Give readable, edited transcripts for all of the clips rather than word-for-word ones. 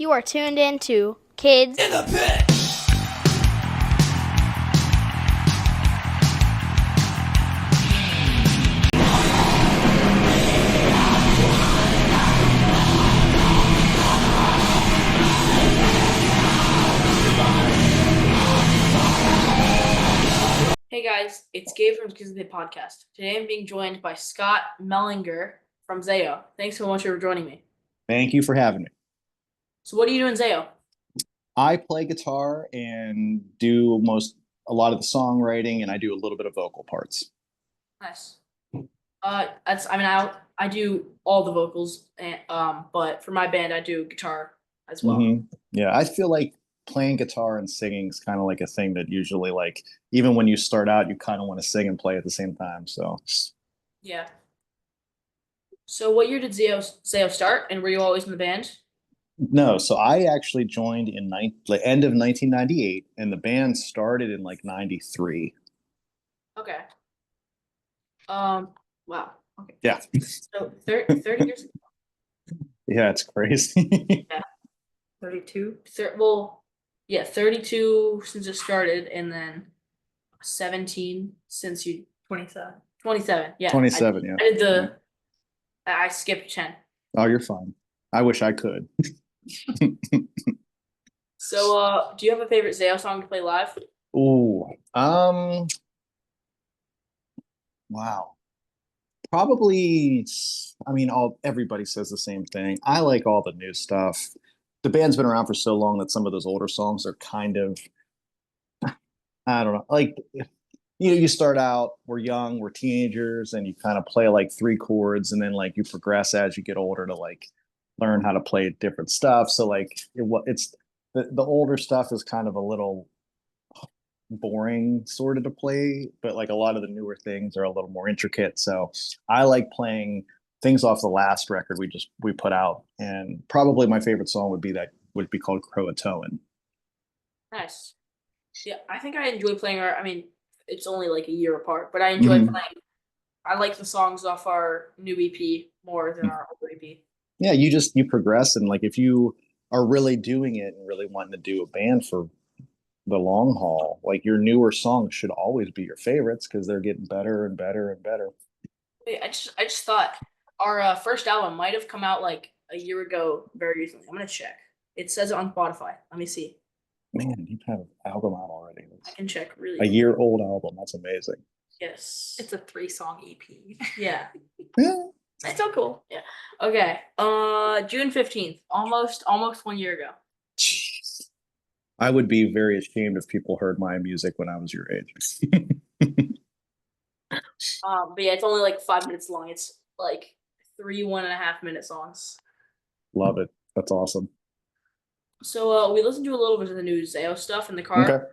You are tuned in to Kids In the Pit. Hey guys, it's Gabe from Kids in the Pit podcast. Today I'm being joined by Scott Mellinger from Zayo. Thanks so much for joining me. Thank you for having me. So what do you do in Zayo? I play guitar and do a lot of the songwriting, and I do a little bit of vocal parts. Nice. I do all the vocals, and but for my band I do guitar as well. Yeah, I feel like playing guitar and singing is kind of like a thing that usually, like, even when you start out, you kind of want to sing and play at the same time. So Yeah. So what year did Zayo start, and were you always in the band? no, so I actually joined in like end of 1998, and the band started in like 93. Okay. Wow. Okay. Yeah. So 30 years ago. Yeah, it's crazy. Yeah. 32. Well, yeah, 32 since it started, and then 17 since you 27. 27, yeah. 27, yeah. I skipped 10. Oh, you're fine. I wish I could. So, do you have a favorite Zayo song to play live? Ooh, wow. Probably, I mean, everybody says the same thing. I like all the new stuff. The band's been around for so long that some of those older songs are kind of, I don't know, like, you start out, we're young, we're teenagers, and you kind of play like three chords, and then like you progress as you get older to like learn how to play different stuff. So like it's the older stuff is kind of a little boring sort of to play, but like a lot of the newer things are a little more intricate. So I like playing things off the last record we put out, and probably my favorite song would be called Croatoan. Nice. Yeah, I think I enjoy playing I mean, it's only like a year apart, but I enjoy playing. I like the songs off our new EP more than our older EP. Yeah, you progress, and like if you are really doing it and really wanting to do a band for the long haul, like your newer songs should always be your favorites because they're getting better and better and better. Wait, I just thought our first album might have come out like a year ago very recently. I'm gonna check. It says it on Spotify. Let me see. Man, you have an album out already. I can check really A quick. year-old album. That's amazing. Yes. It's a 3-song EP. Yeah. Yeah. It's still cool. Yeah. Okay. June 15th. Almost 1 year ago. Jeez. I would be very ashamed if people heard my music when I was your age. But yeah, it's only like 5 minutes long. It's like 3 1.5 minute songs. Love it. That's awesome. So we listened to a little bit of the new Zayo stuff in the car Okay.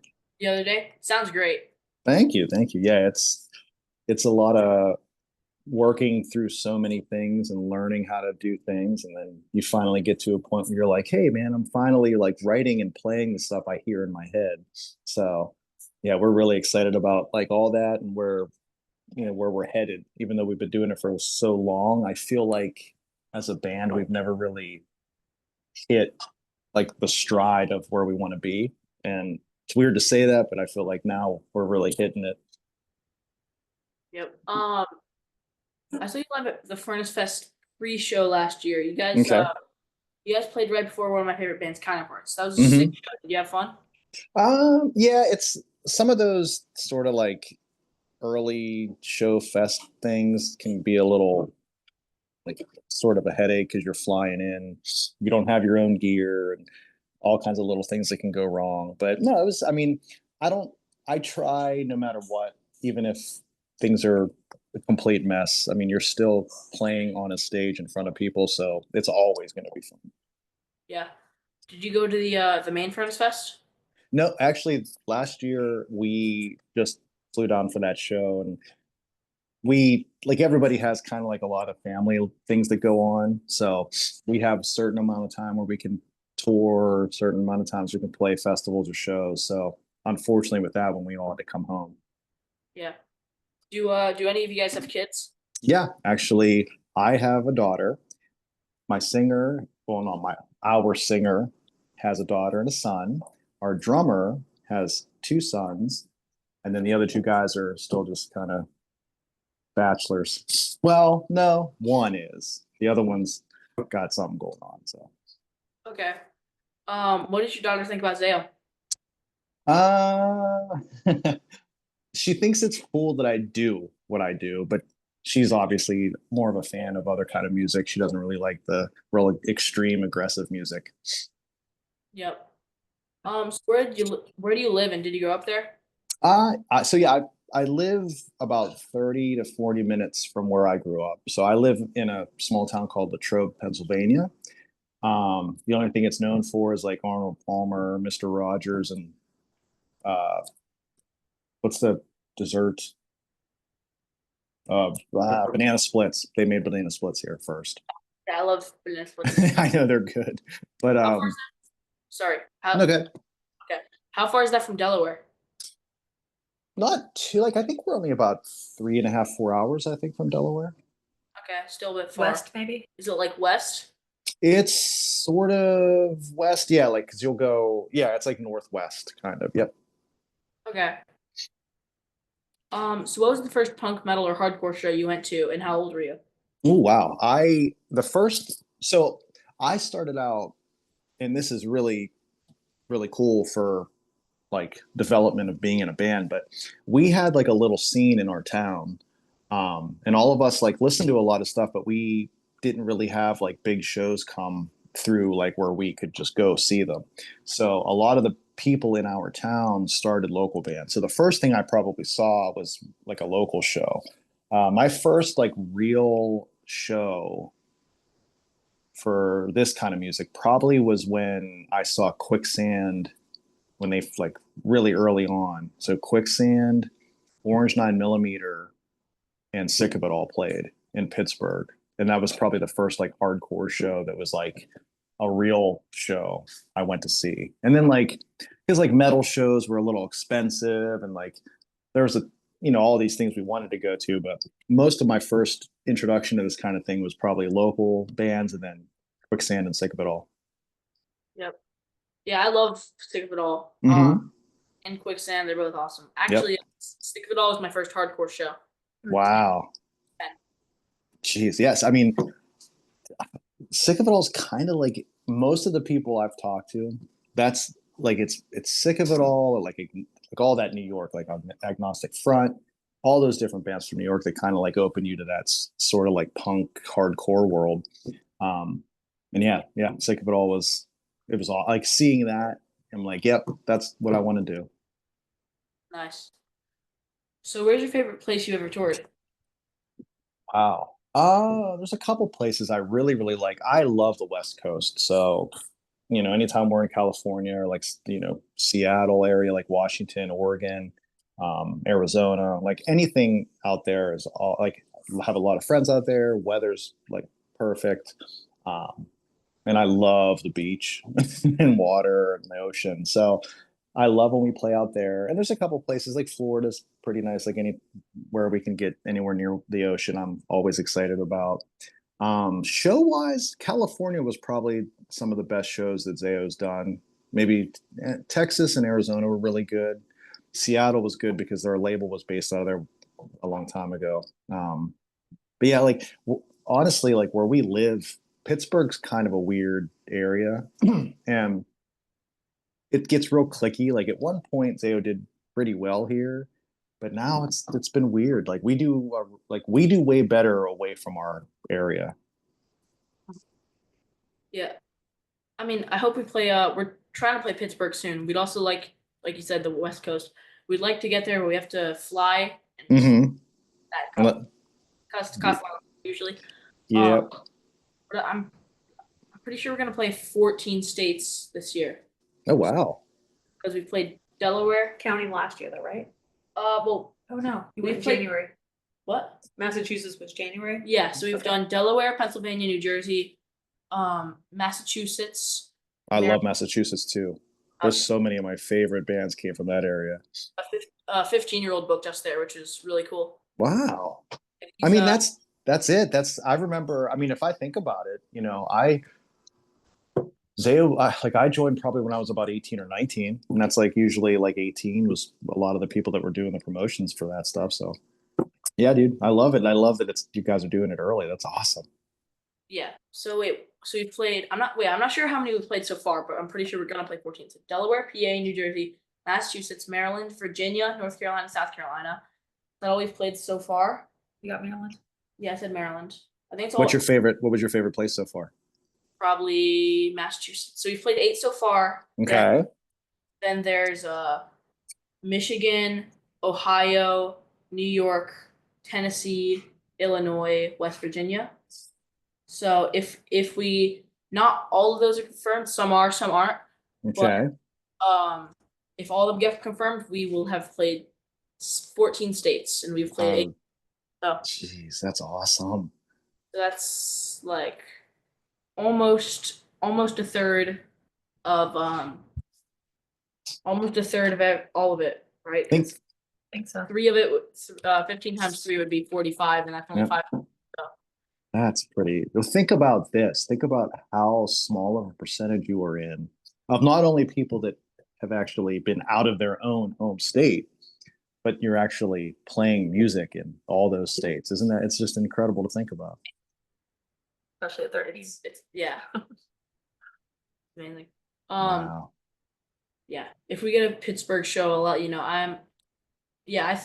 the other day. Sounds great. Thank you. Thank you. Yeah, it's a lot of working through so many things and learning how to do things, and then you finally get to a point where you're like, hey man, I'm finally like writing and playing the stuff I hear in my head. So yeah, we're really excited about like all that and where we're headed. Even though we've been doing it for so long, I feel like as a band we've never really hit like the stride of where we want to be. And it's weird to say that, but I feel like now we're really hitting it. Yep. I saw you live at the Furnace Fest pre-show last year. Okay. You guys played right before one of my favorite bands, Counterparts. That was a sick show. Did you have fun? Yeah, it's some of those sort of like early show fest things can be a little like sort of a headache because you're flying in, you don't have your own gear, and all kinds of little things that can go wrong. But no, I mean, I don't, I try no matter what, even if things are a complete mess. I mean, you're still playing on a stage in front of people, so it's always going to be fun. Yeah. Did you go to the main Furnace Fest? No, actually, last year we just flew down for that show, and we like everybody has kind of like a lot of family things that go on. So we have a certain amount of time where we can tour, certain amount of times we can play festivals or shows. So unfortunately with that one, we all had to come home. Yeah. Do any of you guys have kids? Yeah, actually, I have a daughter. My singer, well, not our singer, has a daughter and a son. Our drummer has two sons, and then the other two guys are still just kind of bachelors. Well, no, one is. The other one's got something going on. So, Okay. What did your daughter think about Zayo? uh, she thinks it's cool that I do what I do, but she's obviously more of a fan of other kind of music. She doesn't really like the real extreme aggressive music. Yep. So where do you live and did you grow up there? So yeah, I live about 30 to 40 minutes from where I grew up. So I live in a small town called Latrobe, Pennsylvania. The only thing it's known for is like Arnold Palmer, Mr. Rogers, and uh, what's the dessert? Banana splits. They made banana splits here first. Yeah, I love banana splits. I know they're good, but How far is that? Sorry. okay, Okay. How far is that from Delaware? not too like I think we're only about 3.5, 4 hours, I think, from Delaware. Okay, still a bit far. West, maybe? Is it like west? It's sort of west, yeah, like because you'll go, yeah, it's like northwest, kind of. Yep. Okay. So what was the first punk metal or hardcore show you went to and how old were you? Oh wow. So I started out, and this is really, really cool for like development of being in a band, but we had like a little scene in our town. And all of us like listened to a lot of stuff, but we didn't really have like big shows come through like where we could just go see them. So a lot of the people in our town started local bands. So the first thing I probably saw was like a local show. My first like real show for this kind of music probably was when I saw Quicksand when they like really early on. So Quicksand, Orange 9mm, and Sick of It All played in Pittsburgh. And that was probably the first like hardcore show that was like a real show I went to see. And then like his like metal shows were a little expensive and like there was all these things we wanted to go to, but most of my first introduction to this kind of thing was probably local bands and then Quicksand and Sick of It All. Yep. Yeah, I love Stick of It All. Mhm. And Quicksand, they're both awesome. Actually, Stick of It All was my first hardcore show. Wow. Jeez, yes. I mean, Sick of It All is kind of like most of the people I've talked to. That's like it's Sick of It All, or like all that New York, like on Agnostic Front, all those different bands from New York that kind of like open you to that sort of like punk hardcore world. And yeah, Sick of It All was all like seeing that. I'm like, yep, that's what I want to do. Nice. So where's your favorite place you ever toured? Wow. There's a couple places I really, really like. I love the West Coast. So, anytime we're in California or like, Seattle area, like Washington, Oregon, Arizona, like anything out there is all like have a lot of friends out there. Weather's like perfect. And I love the beach and water and the ocean. So I love when we play out there. And there's a couple places like Florida's pretty nice, like anywhere we can get anywhere near the ocean. I'm always excited about. Show wise, California was probably some of the best shows that Zayo's done. Maybe Texas and Arizona were really good. Seattle was good because their label was based out of there a long time ago. But yeah, like honestly, like where we live, Pittsburgh's kind of a weird area, and it gets real clicky. Like at one point, Zayo did pretty well here, but now it's been weird. Like we do way better away from our area. Yeah. I mean, I hope we play we're trying to play Pittsburgh soon. We'd also like you said, the West Coast. We'd like to get there, but we have to fly and Mm-hmm. that costs a lot usually. Yeah. But I'm pretty sure we're gonna play 14 states this year. Oh wow. Because we played Delaware. Counting last year, though, right? Well, Oh, no. You We went in played- January. what? Massachusetts was January? Yeah, so we've Okay. done Delaware, Pennsylvania, New Jersey, Massachusetts. I love Massachusetts too. There's so many of my favorite bands came from that area. A 15-year-old booked us there, which is really cool. Wow. And I mean, he's, that's it. I remember, I mean, if I think about it, I joined probably when I was about 18 or 19, and that's like usually like 18 was a lot of the people that were doing the promotions for that stuff. So yeah, dude, I love it. I love that it's you guys are doing it early. That's awesome. Yeah. So wait, so we played. I'm not sure how many we've played so far, but I'm pretty sure we're gonna play 14. So Delaware, PA, New Jersey, Massachusetts, Maryland, Virginia, North Carolina, South Carolina. That's all we've played so far. You got Maryland? Yeah, I said Maryland. I think it's What's all your favorite? What was your favorite place so far? probably Massachusetts. So we've played 8 so far. Okay. Then there's Michigan, Ohio, New York, Tennessee, Illinois, West Virginia. So if we not all of those are confirmed, some are, some aren't. Okay. If all of them get confirmed, we will have played 14 states, and we've played 8. So Jeez, that's awesome. that's like almost a third of all of it, right? Think I think so. 3 of it, 15 times 3 would be 45, and that's only Yep. 5. that's pretty. Well, think about this. Think about how small of a percentage you are in of not only people that have actually been out of their own home state, but you're actually playing music in all those states. Isn't that? It's just incredible to think about. Especially at 30. It's yeah, amazing. Wow. Yeah. If we get a Pittsburgh show, I'll let you know. Yeah.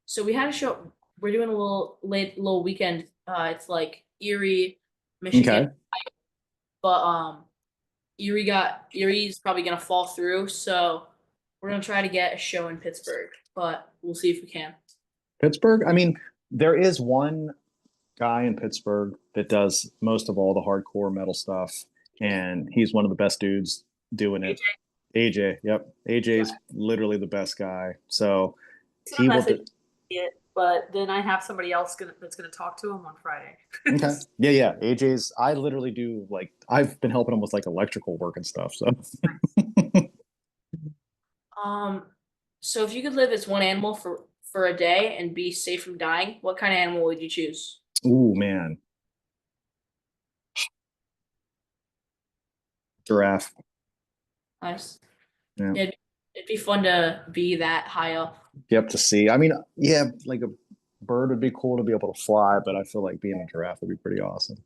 So we had a show. We're doing a little weekend. It's like Erie, Michigan, Okay. but Erie's probably gonna fall through. So we're gonna try to get a show in Pittsburgh, but we'll see if we can. Pittsburgh. I mean, there is one guy in Pittsburgh that does most of all the hardcore metal stuff, and he's one of the best dudes doing it. AJ. Yep. AJ's literally the best guy. So he will do. It, but then I have somebody else that's gonna talk to him on Friday. Okay. Yeah, yeah. AJ's I literally do like I've been helping him with like electrical work and stuff. So Um, so if you could live as one animal for a day and be safe from dying, what kind of animal would you choose? ooh man. Giraffe. Nice. Yeah. Yeah, it'd be fun to be that high up. Yep, to see. I mean, yeah, like a bird would be cool to be able to fly, but I feel like being a giraffe would be pretty awesome.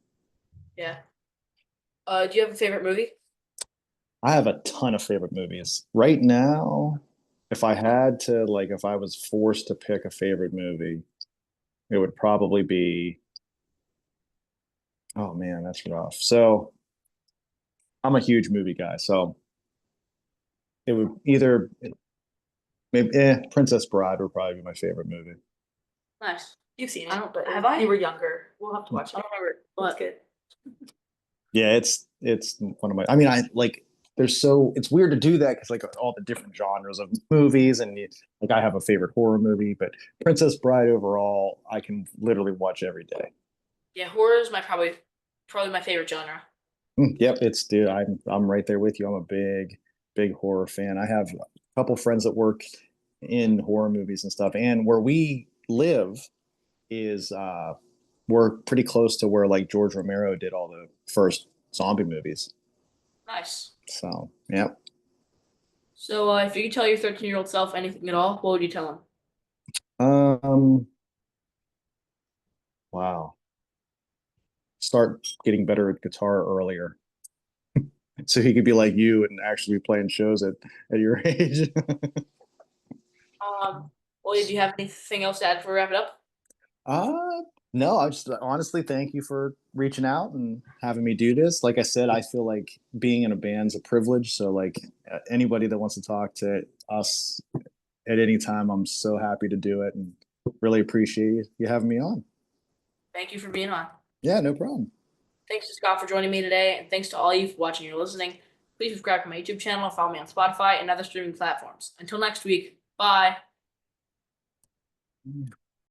Yeah. Do you have a favorite movie? I have a ton of favorite movies. Right now, if I had to like if I was forced to pick a favorite movie, it would probably be oh man, that's rough. So I'm a huge movie guy, so it would either maybe Princess Bride would probably be my favorite movie. Nice. You've seen I it, don't- but have I? you were younger. We'll have to watch I it. don't remember. It's But good. Yeah, it's one of my. I mean, I like. There's so it's weird to do that because like all the different genres of movies and like I have a favorite horror movie, but Princess Bride overall, I can literally watch every day. yeah, horror is my probably my favorite genre. Yep, it's dude. I'm right there with you. I'm a big horror fan. I have a couple friends that work in horror movies and stuff, and where we live is we're pretty close to where like George Romero did all the first zombie movies. Nice. So, yeah. So if you could tell your 13-year-old self anything at all, what would you tell him? Um, wow. Start getting better at guitar earlier. So he could be like you and actually be playing shows at your age. Well, do you have anything else to add before we wrap it up? uh no, I just honestly thank you for reaching out and having me do this. Like I said, I feel like being in a band's a privilege. So like anybody that wants to talk to us at any time, I'm so happy to do it and really appreciate you having me on. Thank you for being on. Yeah, no problem. Thanks to Scott for joining me today, and thanks to all you for watching or listening. Please subscribe to my YouTube channel, follow me on Spotify and other streaming platforms. Until next week, bye.